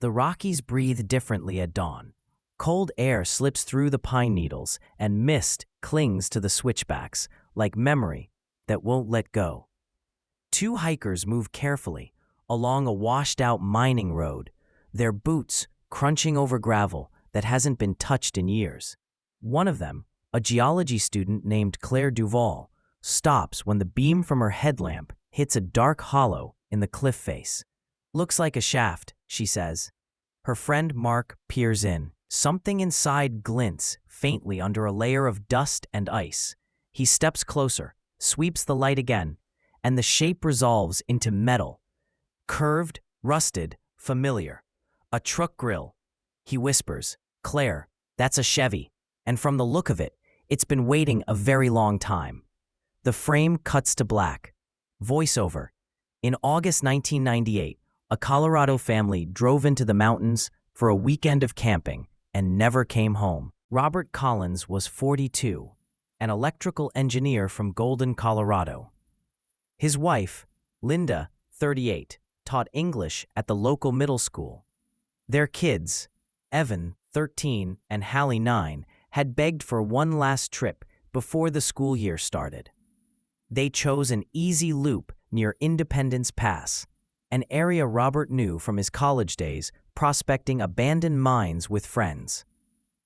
The Rockies breathe differently at dawn. Cold air slips through the pine needles, and mist clings to the switchbacks like memory that won't let go. Two hikers move carefully along a washed-out mining road, their boots crunching over gravel that hasn't been touched in years. One of them, a geology student named Claire Duval, stops when the beam from her headlamp hits a dark hollow in the cliff face. "Looks like a shaft," she says. Her friend Mark peers in. Something inside glints faintly under a layer of dust and ice. He steps closer, sweeps the light again, and the shape resolves into metal. Curved, rusted, familiar. "A truck grill." He whispers, "Claire, that's a Chevy, and from the look of it, it's been waiting a very long time." The frame cuts to black. Voiceover. In August 1998, a Colorado family drove into the mountains for a weekend of camping and never came home. Robert Collins was 42, an electrical engineer from Golden, Colorado. His wife, Linda, 38, taught English at the local middle school. Their kids, Evan, 13, and Hallie, 9, had begged for one last trip before the school year started. They chose an easy loop near Independence Pass, an area Robert knew from his college days prospecting abandoned mines with friends.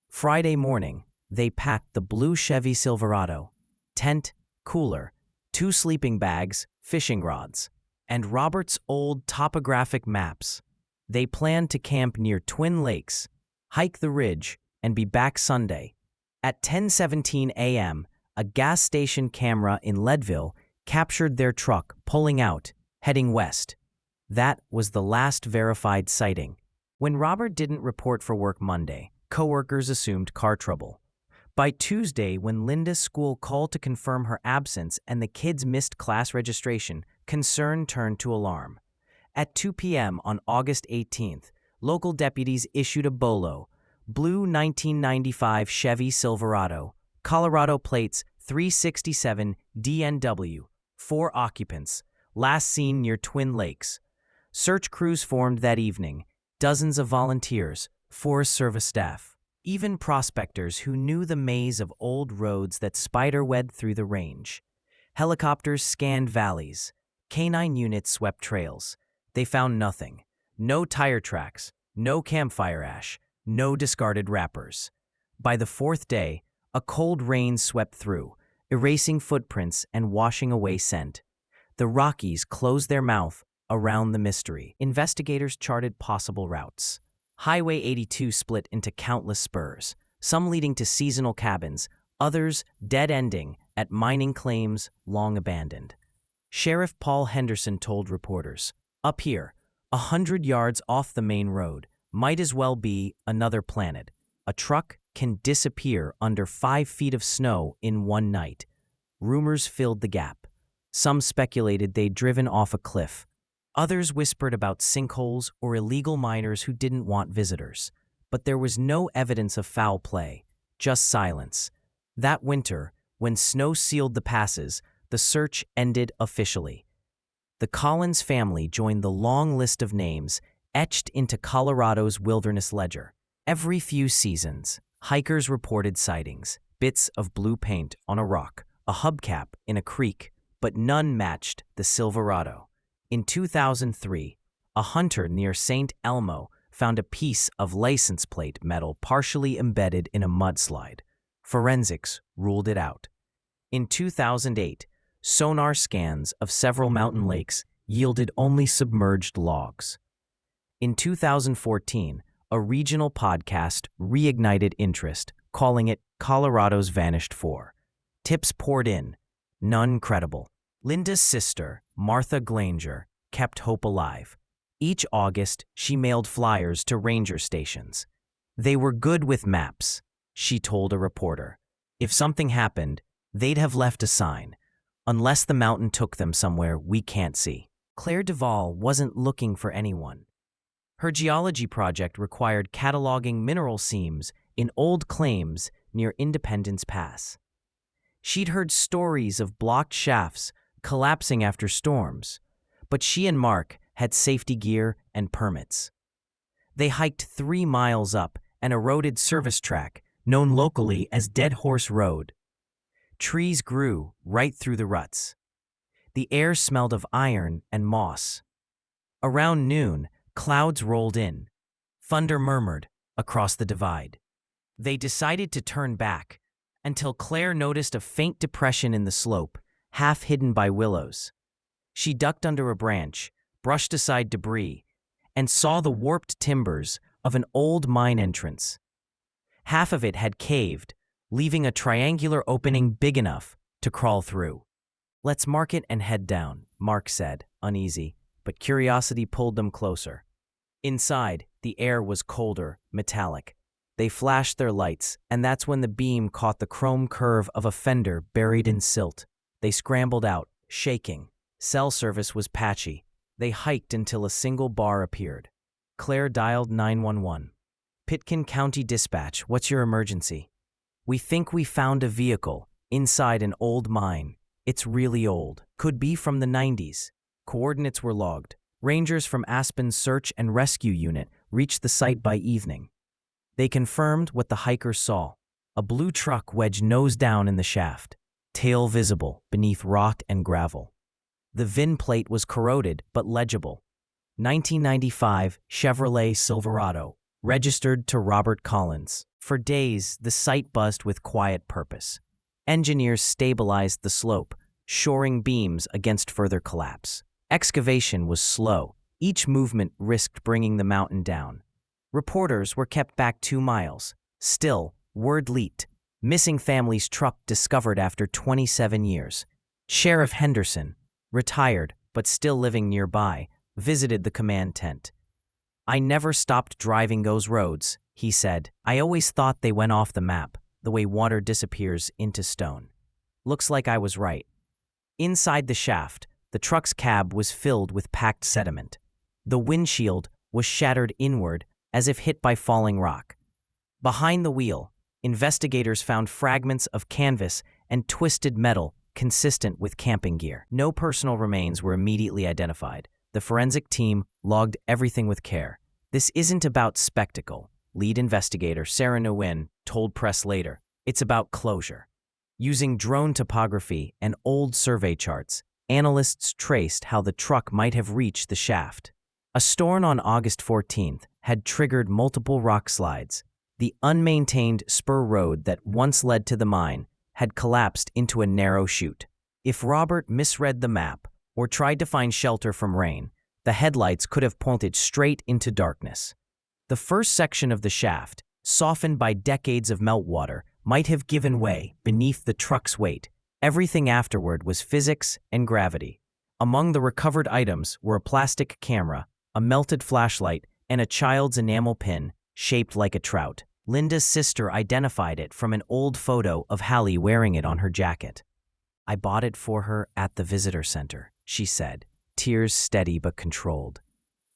Friday morning, they packed the blue Chevy Silverado, tent, cooler, 2 sleeping bags, fishing rods, and Robert's old topographic maps. They planned to camp near Twin Lakes, hike the ridge, and be back Sunday. At 10:17 a.m., a gas station camera in Leadville captured their truck pulling out, heading west. That was the last verified sighting. When Robert didn't report for work Monday, coworkers assumed car trouble. By Tuesday, when Linda's school called to confirm her absence and the kids missed class registration, concern turned to alarm. At 2 p.m. on August 18th, local deputies issued a BOLO, blue 1995 Chevy Silverado, Colorado plates 367 DNW, 4 occupants, last seen near Twin Lakes. Search crews formed that evening, dozens of volunteers, Forest Service staff, even prospectors who knew the maze of old roads that spiderweb through the range. Helicopters scanned valleys. Canine units swept trails. They found nothing. No tire tracks, no campfire ash, no discarded wrappers. By the 4th day, a cold rain swept through, erasing footprints and washing away scent. The Rockies closed their mouth around the mystery. Investigators charted possible routes. Highway 82 split into countless spurs, some leading to seasonal cabins, others dead-ending at mining claims long abandoned. Sheriff Paul Henderson told reporters, "Up here, 100 yards off the main road, might as well be another planet. A truck can disappear under 5 feet of snow in one night." Rumors filled the gap. Some speculated they'd driven off a cliff. Others whispered about sinkholes or illegal miners who didn't want visitors. But there was no evidence of foul play, just silence. That winter, when snow sealed the passes, the search ended officially. The Collins family joined the long list of names etched into Colorado's wilderness ledger. Every few seasons, hikers reported sightings, bits of blue paint on a rock, a hubcap in a creek, but none matched the Silverado. In 2003, a hunter near St. Elmo found a piece of license plate metal partially embedded in a mudslide. Forensics ruled it out. In 2008, sonar scans of several mountain lakes yielded only submerged logs. In 2014, a regional podcast reignited interest, calling it Colorado's Vanished Four. Tips poured in, none credible. Linda's sister, Martha Glanger, kept hope alive. Each August, she mailed flyers to ranger stations. "They were good with maps," she told a reporter. "If something happened, they'd have left a sign, unless the mountain took them somewhere we can't see." Claire Duval wasn't looking for anyone. Her geology project required cataloging mineral seams in old claims near Independence Pass. She'd heard stories of blocked shafts collapsing after storms, but she and Mark had safety gear and permits. They hiked 3 miles up an eroded service track known locally as Dead Horse Road. Trees grew right through the ruts. The air smelled of iron and moss. Around noon, clouds rolled in. Thunder murmured across the divide. They decided to turn back until Claire noticed a faint depression in the slope, half hidden by willows. She ducked under a branch, brushed aside debris, and saw the warped timbers of an old mine entrance. Half of it had caved, leaving a triangular opening big enough to crawl through. "Let's mark it and head down," Mark said, uneasy, but curiosity pulled them closer. Inside, the air was colder, metallic. They flashed their lights, and that's when the beam caught the chrome curve of a fender buried in silt. They scrambled out, shaking. Cell service was patchy. They hiked until a single bar appeared. Claire dialed 911. "Pitkin County Dispatch, what's your emergency?" "We think we found a vehicle inside an old mine. It's really old. Could be from the 90s. Coordinates were logged. Rangers from Aspen's Search and Rescue Unit reached the site by evening. They confirmed what the hikers saw. A blue truck wedged nose down in the shaft, tail visible beneath rock and gravel. The VIN plate was corroded but legible. 1995 Chevrolet Silverado, registered to Robert Collins. For days, the site buzzed with quiet purpose. Engineers stabilized the slope, shoring beams against further collapse. Excavation was slow. Each movement risked bringing the mountain down. Reporters were kept back 2 miles. Still, word leaked. Missing family's truck discovered after 27 years. Sheriff Henderson, retired but still living nearby, visited the command tent. "I never stopped driving those roads," he said. "I always thought they went off the map, the way water disappears into stone. Looks like I was right." Inside the shaft, the truck's cab was filled with packed sediment. The windshield was shattered inward as if hit by falling rock. Behind the wheel, investigators found fragments of canvas and twisted metal consistent with camping gear. No personal remains were immediately identified. The forensic team logged everything with care. "This isn't about spectacle," lead investigator Sarah Nguyen told press later. "It's about closure." Using drone topography and old survey charts, analysts traced how the truck might have reached the shaft. A storm on August 14th had triggered multiple rock slides. The unmaintained spur road that once led to the mine had collapsed into a narrow chute. If Robert misread the map or tried to find shelter from rain, the headlights could have pointed straight into darkness. The first section of the shaft, softened by decades of meltwater, might have given way beneath the truck's weight. Everything afterward was physics and gravity. Among the recovered items were a plastic camera, a melted flashlight, and a child's enamel pin shaped like a trout. Linda's sister identified it from an old photo of Hallie wearing it on her jacket. "I bought it for her at the visitor center," she said, tears steady but controlled.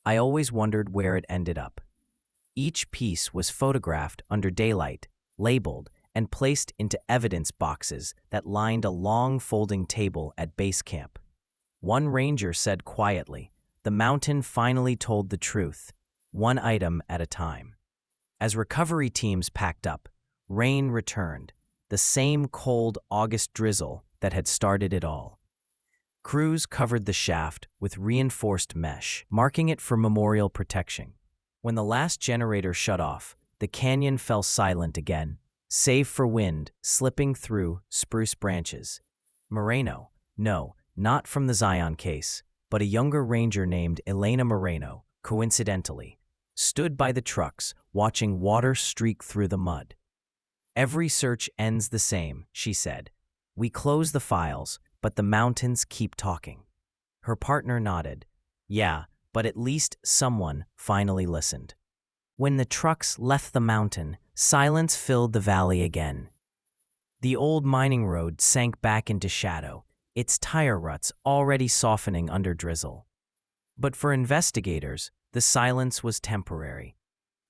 "I always wondered where it ended up." Each piece was photographed under daylight, labeled, and placed into evidence boxes that lined a long folding table at base camp. One ranger said quietly, "The mountain finally told the truth, one item at a time." As recovery teams packed up, rain returned, the same cold August drizzle that had started it all. Crews covered the shaft with reinforced mesh, marking it for memorial protection. When the last generator shut off, the canyon fell silent again, save for wind slipping through spruce branches. Moreno, no, not from the Zion case, but a younger ranger named Elena Moreno, coincidentally, stood by the trucks watching water streak through the mud. "Every search ends the same," she said. "We close the files, but the mountains keep talking." Her partner nodded. "Yeah, but at least someone finally listened." When the trucks left the mountain, silence filled the valley again. The old mining road sank back into shadow, its tire ruts already softening under drizzle. But for investigators, the silence was temporary.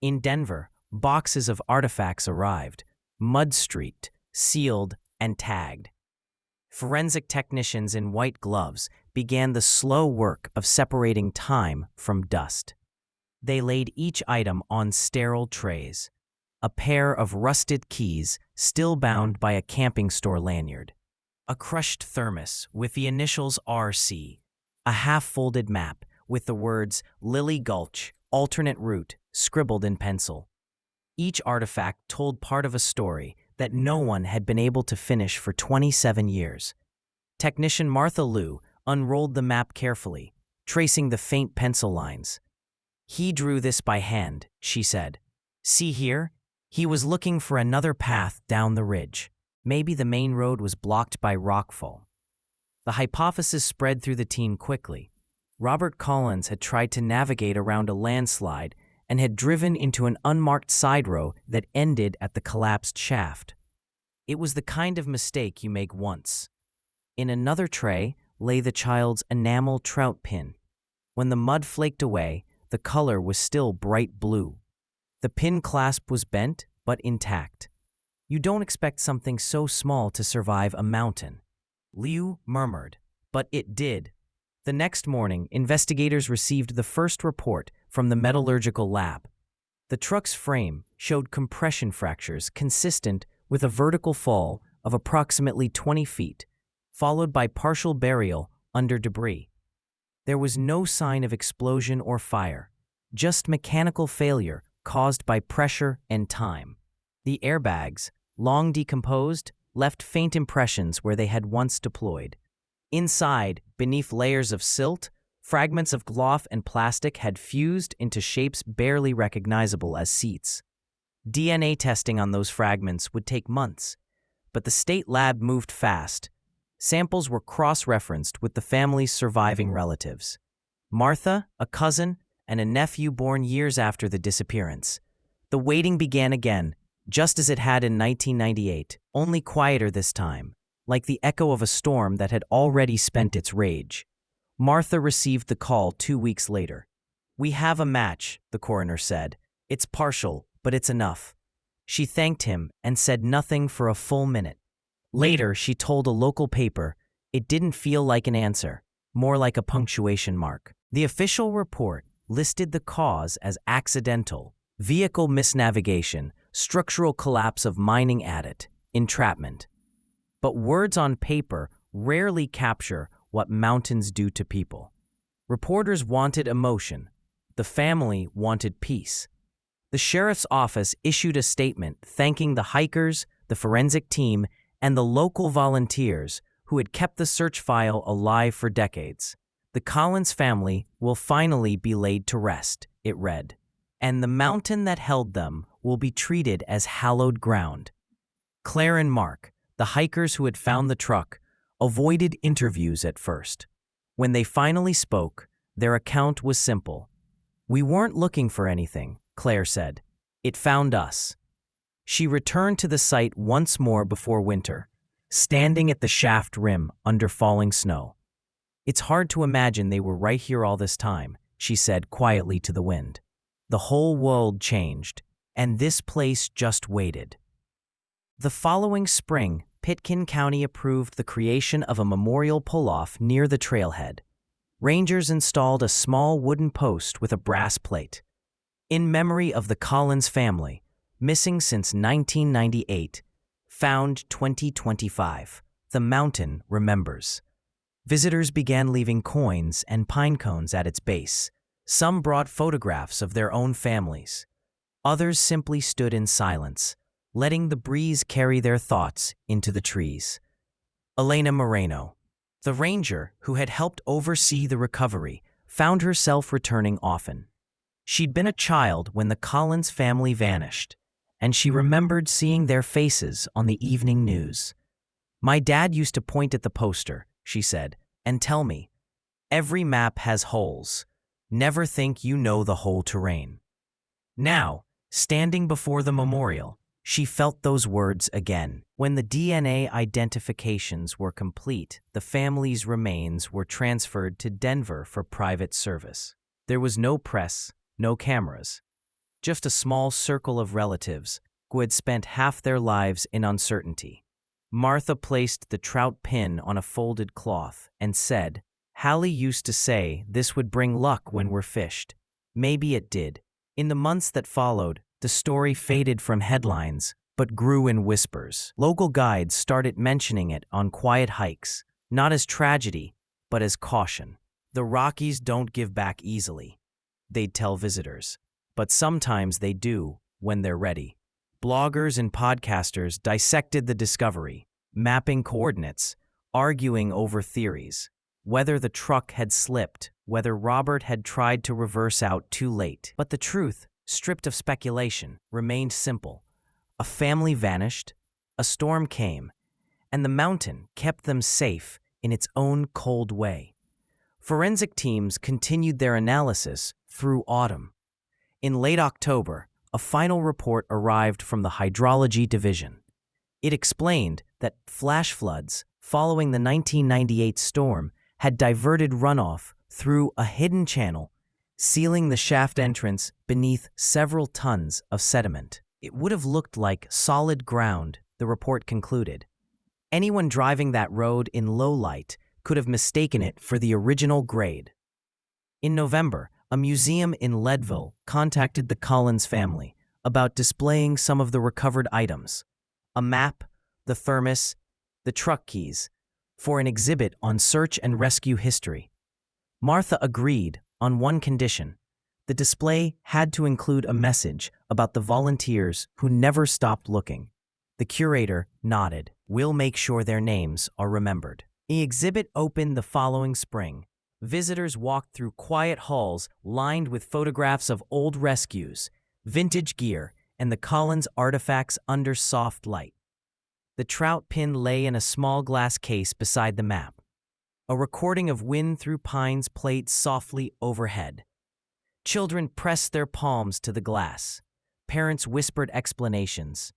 In Denver, boxes of artifacts arrived, mud-streaked, sealed, and tagged. Forensic technicians in white gloves began the slow work of separating time from dust. They laid each item on sterile trays. A pair of rusted keys still bound by a camping store lanyard. A crushed thermos with the initials RC. A half-folded map with the words Lily Gulch, alternate route, scribbled in pencil. Each artifact told part of a story that no one had been able to finish for 27 years. Technician Martha Liu unrolled the map carefully, tracing the faint pencil lines. "He drew this by hand," she said. "See here? He was looking for another path down the ridge. Maybe the main road was blocked by rockfall." The hypothesis spread through the team quickly. Robert Collins had tried to navigate around a landslide and had driven into an unmarked side road that ended at the collapsed shaft. It was the kind of mistake you make once. In another tray lay the child's enamel trout pin. When the mud flaked away, the color was still bright blue. The pin clasp was bent, but intact. "You don't expect something so small to survive a mountain," Liu murmured, "but it did." The next morning, investigators received the first report from the metallurgical lab. The truck's frame showed compression fractures consistent with a vertical fall of approximately 20 feet, followed by partial burial under debris. There was no sign of explosion or fire, just mechanical failure caused by pressure and time. The airbags, long decomposed, left faint impressions where they had once deployed. Inside, beneath layers of silt, fragments of cloth and plastic had fused into shapes barely recognizable as seats. DNA testing on those fragments would take months, but the state lab moved fast. Samples were cross-referenced with the family's surviving relatives. Martha, a cousin, and a nephew born years after the disappearance. The waiting began again, just as it had in 1998, only quieter this time, like the echo of a storm that had already spent its rage. Martha received the call 2 weeks later. "We have a match," the coroner said. "It's partial, but it's enough." She thanked him and said nothing for a full minute. Later, she told a local paper, it didn't feel like an answer, more like a punctuation mark. The official report listed the cause as accidental, vehicle misnavigation, structural collapse of mining adit, entrapment. But words on paper rarely capture what mountains do to people. Reporters wanted emotion. The family wanted peace. The sheriff's office issued a statement thanking the hikers, the forensic team, and the local volunteers who had kept the search file alive for decades. "The Collins family will finally be laid to rest," it read, "and the mountain that held them will be treated as hallowed ground." Claire and Mark, the hikers who had found the truck, avoided interviews at first. When they finally spoke, their account was simple. "We weren't looking for anything," Claire said. "It found us." She returned to the site once more before winter, standing at the shaft rim under falling snow. "It's hard to imagine they were right here all this time," she said quietly to the wind. "The whole world changed, and this place just waited." The following spring, Pitkin County approved the creation of a memorial pull-off near the trailhead. Rangers installed a small wooden post with a brass plate. "In memory of the Collins family, missing since 1998, found 2025. The mountain remembers." Visitors began leaving coins and pine cones at its base. Some brought photographs of their own families. Others simply stood in silence, letting the breeze carry their thoughts into the trees. Elena Moreno, the ranger who had helped oversee the recovery, found herself returning often. She'd been a child when the Collins family vanished, and she remembered seeing their faces on the evening news. "My dad used to point at the poster," she said, "and tell me, 'Every map has holes. Never think you know the whole terrain.'" Now, standing before the memorial, she felt those words again. When the DNA identifications were complete, the family's remains were transferred to Denver for private service. There was no press, no cameras, just a small circle of relatives who had spent half their lives in uncertainty. Martha placed the trout pin on a folded cloth and said, "Hallie used to say this would bring luck when we're fished." Maybe it did. In the months that followed, the story faded from headlines, but grew in whispers. Local guides started mentioning it on quiet hikes, not as tragedy, but as caution. The Rockies don't give back easily, they'd tell visitors. But sometimes they do when they're ready. Bloggers and podcasters dissected the discovery, mapping coordinates, arguing over theories. Whether the truck had slipped, whether Robert had tried to reverse out too late. But the truth, stripped of speculation, remained simple. A family vanished, a storm came, and the mountain kept them safe in its own cold way. Forensic teams continued their analysis through autumn. In late October, a final report arrived from the Hydrology Division. It explained that flash floods following the 1998 storm had diverted runoff through a hidden channel, sealing the shaft entrance beneath several tons of sediment. It would have looked like solid ground, the report concluded. Anyone driving that road in low light could have mistaken it for the original grade. In November, a museum in Leadville contacted the Collins family about displaying some of the recovered items: a map, the thermos, the truck keys, for an exhibit on search and rescue history. Martha agreed on one condition: the display had to include a message about the volunteers who never stopped looking. The curator nodded. "We'll make sure their names are remembered." The exhibit opened the following spring. Visitors walked through quiet halls lined with photographs of old rescues, vintage gear, and the Collins artifacts under soft light. The trout pin lay in a small glass case beside the map. A recording of Wind Through Pines played softly overhead. Children pressed their palms to the glass. Parents whispered explanations.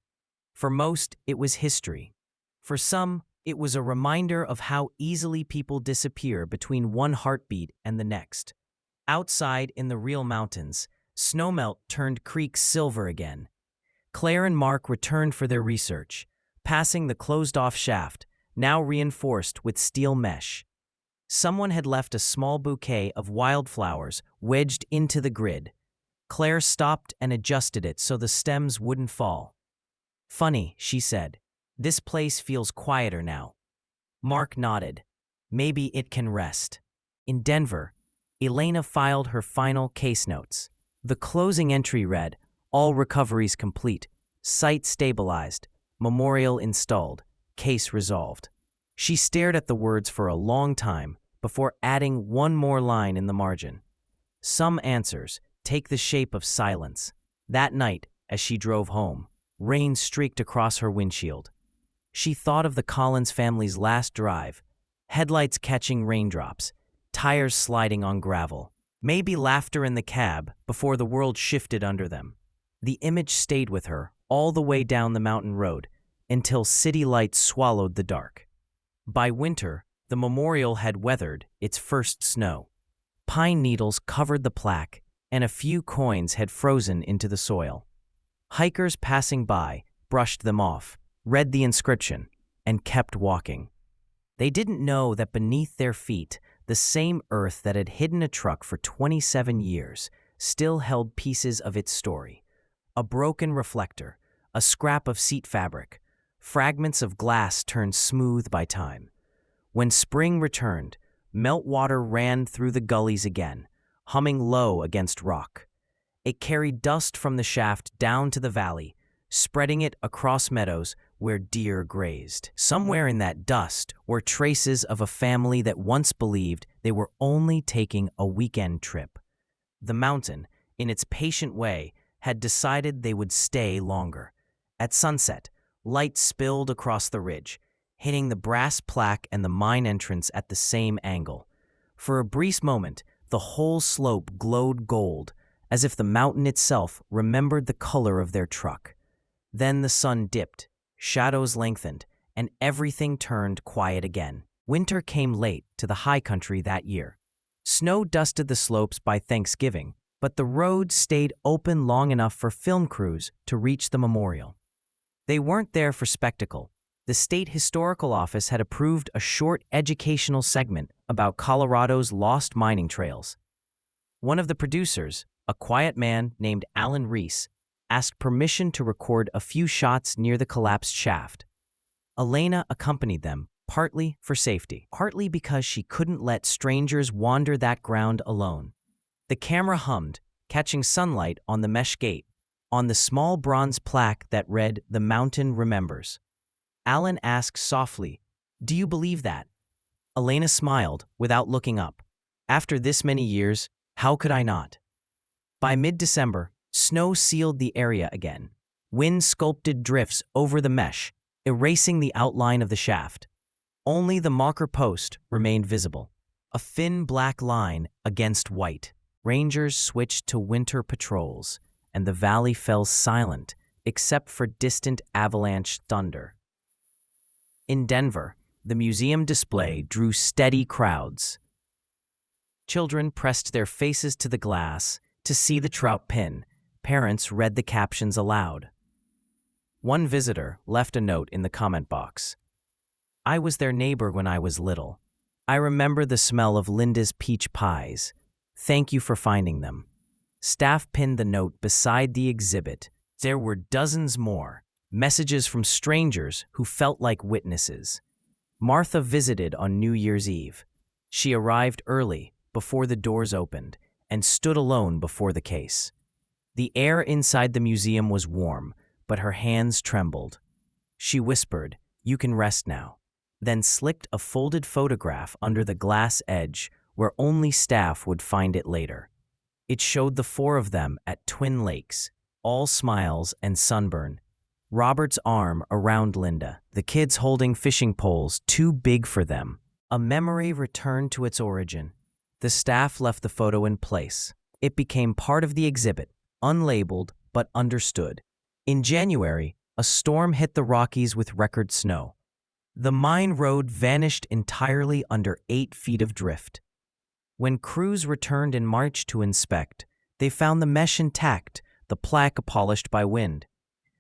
For most, it was history. For some, it was a reminder of how easily people disappear between one heartbeat and the next. Outside in the real mountains, snowmelt turned creeks silver again. Claire and Mark returned for their research, passing the closed-off shaft, now reinforced with steel mesh. Someone had left a small bouquet of wildflowers wedged into the grid. Claire stopped and adjusted it so the stems wouldn't fall. "Funny," she said. "This place feels quieter now." Mark nodded. "Maybe it can rest." In Denver, Elena filed her final case notes. The closing entry read, "All recoveries complete. Site stabilized. Memorial installed. Case resolved." She stared at the words for a long time before adding one more line in the margin. "Some answers take the shape of silence." That night, as she drove home, rain streaked across her windshield. She thought of the Collins family's last drive, headlights catching raindrops, tires sliding on gravel, maybe laughter in the cab before the world shifted under them. The image stayed with her all the way down the mountain road until city lights swallowed the dark. By winter, the memorial had weathered its first snow. Pine needles covered the plaque, and a few coins had frozen into the soil. Hikers passing by brushed them off, read the inscription, and kept walking. They didn't know that beneath their feet, the same earth that had hidden a truck for 27 years still held pieces of its story. A broken reflector, a scrap of seat fabric, fragments of glass turned smooth by time. When spring returned, meltwater ran through the gullies again, humming low against rock. It carried dust from the shaft down to the valley, spreading it across meadows where deer grazed. Somewhere in that dust were traces of a family that once believed they were only taking a weekend trip. The mountain, in its patient way, had decided they would stay longer. At sunset, light spilled across the ridge, hitting the brass plaque and the mine entrance at the same angle. For a brief moment, the whole slope glowed gold, as if the mountain itself remembered the color of their truck. Then the sun dipped, shadows lengthened, and everything turned quiet again. Winter came late to the high country that year. Snow dusted the slopes by Thanksgiving, but the road stayed open long enough for film crews to reach the memorial. They weren't there for spectacle. The State Historical Office had approved a short educational segment about Colorado's lost mining trails. One of the producers, A quiet man named Alan Reese asked permission to record a few shots near the collapsed shaft. Elena accompanied them, partly for safety, partly because she couldn't let strangers wander that ground alone. The camera hummed, catching sunlight on the mesh gate, on the small bronze plaque that read, "The Mountain Remembers." Alan asked softly, "Do you believe that?" Elena smiled without looking up. "After this many years, how could I not?" By mid-December, snow sealed the area again. Wind sculpted drifts over the mesh, erasing the outline of the shaft. Only the marker post remained visible, a thin black line against white. Rangers switched to winter patrols, and the valley fell silent except for distant avalanche thunder. In Denver, the museum display drew steady crowds. Children pressed their faces to the glass to see the trout pin. Parents read the captions aloud. One visitor left a note in the comment box. "I was their neighbor when I was little. I remember the smell of Linda's peach pies. Thank you for finding them." Staff pinned the note beside the exhibit. There were dozens more, messages from strangers who felt like witnesses. Martha visited on New Year's Eve. She arrived early, before the doors opened, and stood alone before the case. The air inside the museum was warm, but her hands trembled. She whispered, "You can rest now," then slipped a folded photograph under the glass edge where only staff would find it later. It showed the four of them at Twin Lakes, all smiles and sunburn. Robert's arm around Linda, the kids holding fishing poles too big for them. A memory returned to its origin. The staff left the photo in place. It became part of the exhibit, unlabeled but understood. In January, a storm hit the Rockies with record snow. The mine road vanished entirely under 8 feet of drift. When crews returned in March to inspect, they found the mesh intact, the plaque polished by wind.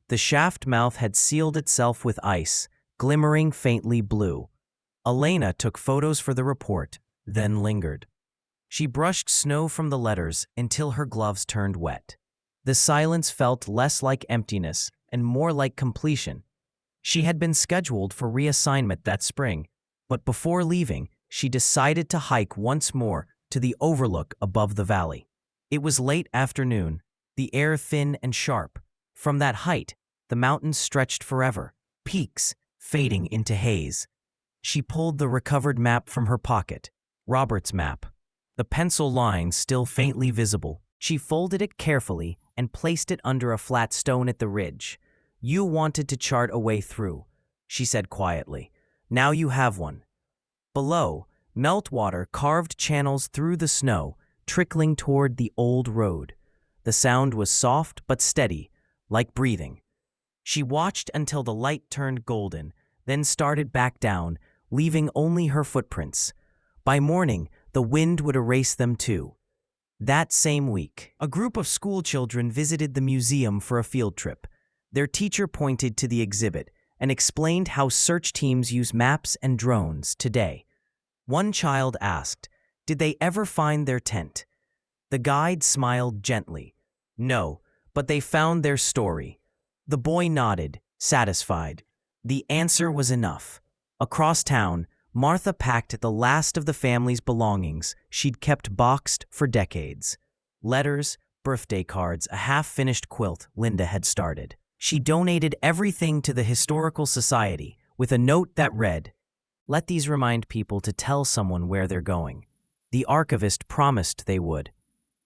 The shaft mouth had sealed itself with ice, glimmering faintly blue. Elena took photos for the report, then lingered. She brushed snow from the letters until her gloves turned wet. The silence felt less like emptiness and more like completion. She had been scheduled for reassignment that spring, but before leaving, she decided to hike once more to the overlook above the valley. It was late afternoon, the air thin and sharp. From that height, the mountains stretched forever, peaks fading into haze. She pulled the recovered map from her pocket, Robert's map. The pencil lines still faintly visible. She folded it carefully and placed it under a flat stone at the ridge. "You wanted to chart a way through," she said quietly. "Now you have one." Below, meltwater carved channels through the snow, trickling toward the old road. The sound was soft but steady, like breathing. She watched until the light turned golden, then started back down, leaving only her footprints. By morning, the wind would erase them too. That same week, a group of schoolchildren visited the museum for a field trip. Their teacher pointed to the exhibit and explained how search teams use maps and drones today. One child asked, "Did they ever find their tent?" The guide smiled gently. "No, but they found their story." The boy nodded, satisfied. The answer was enough. Across town, Martha packed the last of the family's belongings she'd kept boxed for decades. Letters, birthday cards, a half-finished quilt Linda had started. She donated everything to the Historical Society with a note that read, "Let these remind people to tell someone where they're going." The archivist promised they would.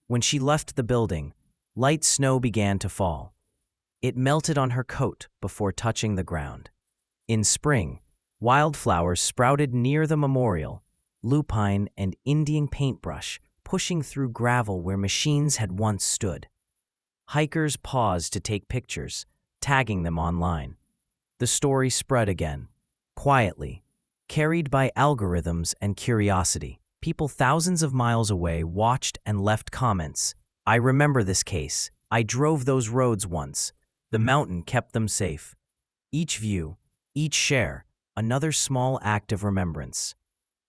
When she left the building, light snow began to fall. It melted on her coat before touching the ground. In spring, wildflowers sprouted near the memorial, lupine and Indian paintbrush pushing through gravel where machines had once stood. Hikers paused to take pictures, tagging them online. The story spread again, quietly, carried by algorithms and curiosity. People thousands of miles away watched and left comments. "I remember this case. I drove those roads once. The mountain kept them safe." Each view, each share, another small act of remembrance.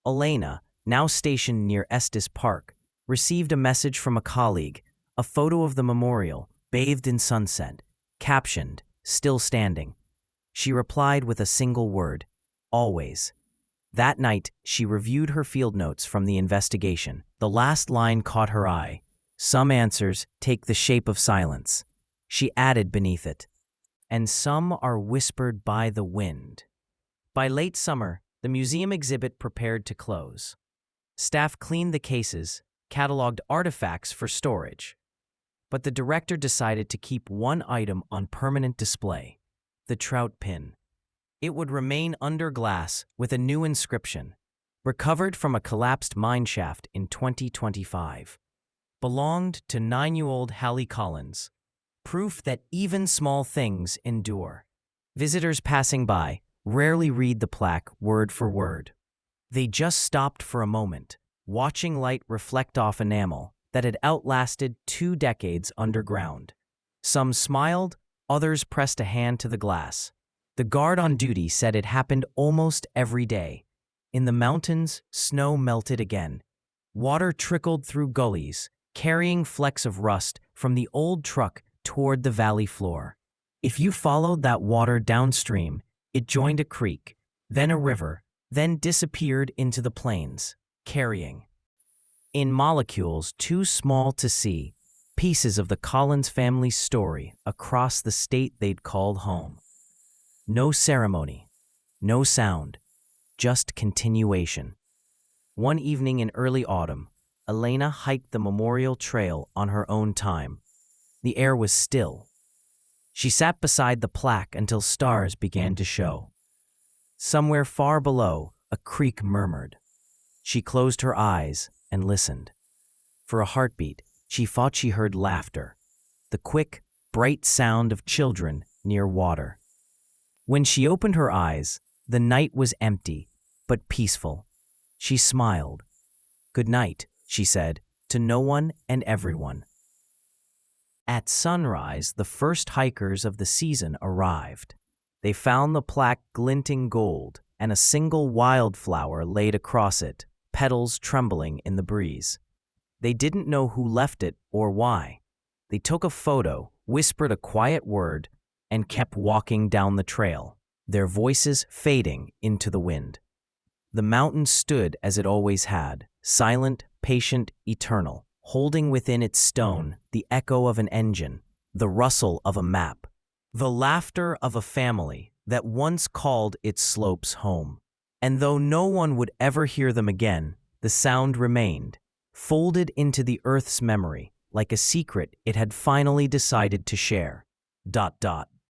Elena, now stationed near Estes Park, received a message from a colleague, a photo of the memorial, bathed in sunset, captioned, "Still standing." She replied with a single word, "Always." That night, she reviewed her field notes from the investigation. The last line caught her eye. "Some answers take the shape of silence." She added beneath it, "And some are whispered by the wind." By late summer, the museum exhibit prepared to close. Staff cleaned the cases, cataloged artifacts for storage. But the director decided to keep one item on permanent display: the trout pin. It would remain under glass with a new inscription, recovered from a collapsed mine shaft in 2025. Belonged to 9-year-old Hallie Collins. Proof that even small things endure. Visitors passing by rarely read the plaque word for word. They just stopped for a moment, watching light reflect off enamel that had outlasted 2 decades underground. Some smiled, others pressed a hand to the glass. The guard on duty said it happened almost every day. In the mountains, snow melted again. Water trickled through gullies, carrying flecks of rust from the old truck toward the valley floor. If you followed that water downstream, it joined a creek, then a river, then disappeared into the plains, carrying, in molecules too small to see, pieces of the Collins family's story across the state they'd called home. No ceremony, no sound, just continuation. One evening in early autumn, Elena hiked the memorial trail on her own time. The air was still. She sat beside the plaque until stars began to show. Somewhere far below, a creek murmured. She closed her eyes and listened. For a heartbeat, she thought she heard laughter, the quick, bright sound of children near water. When she opened her eyes, the night was empty, but peaceful. She smiled. "Good night," she said, to no one and everyone. At sunrise, the first hikers of the season arrived. They found the plaque glinting gold and a single wildflower laid across it, petals trembling in the breeze. They didn't know who left it or why. They took a photo, whispered a quiet word, and kept walking down the trail, their voices fading into the wind. The mountain stood as it always had, silent, patient, eternal, holding within its stone the echo of an engine, the rustle of a map, the laughter of a family that once called its slopes home. And though no one would ever hear them again, the sound remained, folded into the earth's memory, like a secret it had finally decided to share.